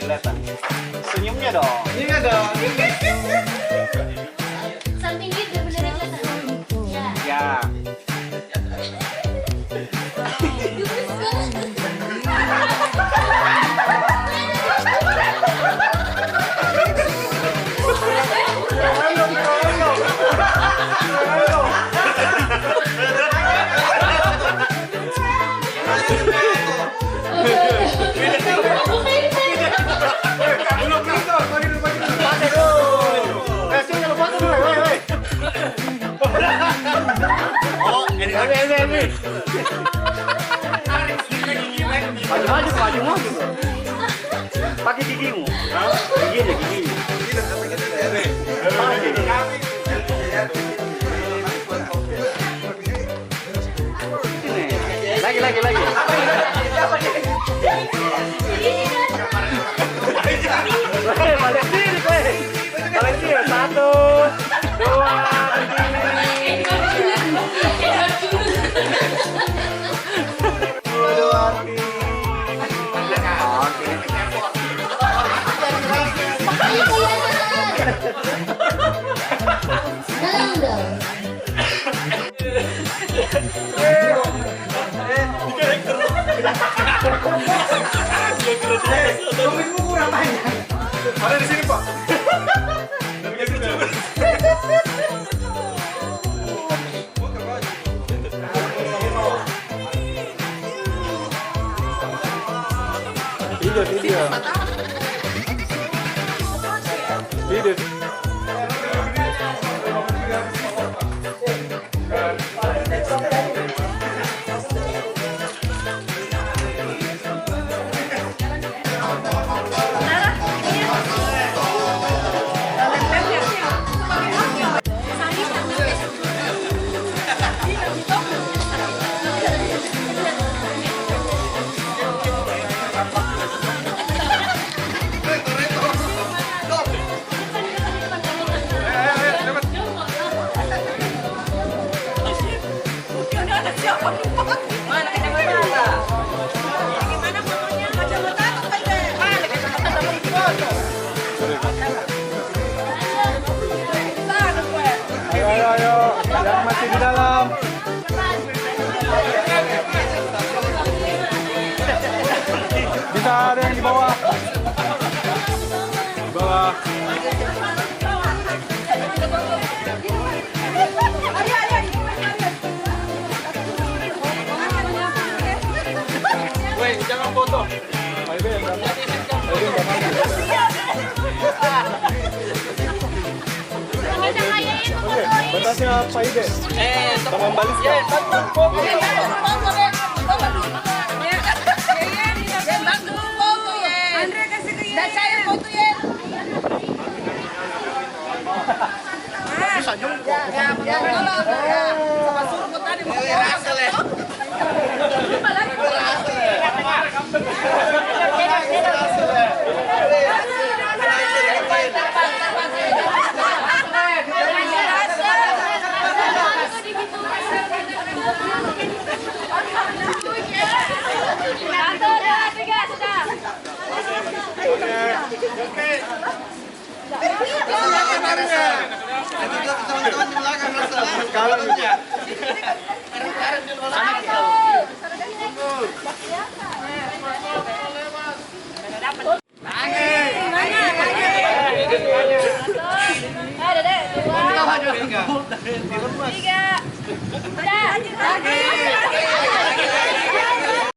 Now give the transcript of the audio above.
Kelihatan. Senyumnya dong. Iya dong. Samping gitu beneran kelihatan. Ya. Ya. Maju. Pakai gigimu. Giginya. Lagi. Balik sini. 1, 2, Komitmu kurang banyak. Ada di sini, Pak. Video. Ayo, yang masih di dalam. Bisa ada yang di bawah. Di bawah. Woi, jangan foto. Batasnya Pak Ide. Tangan balik ya. Andre kasih ke dan saya foto ya. Bisa juga. Ya, sama suruh tadi mau hasil ya. Kalau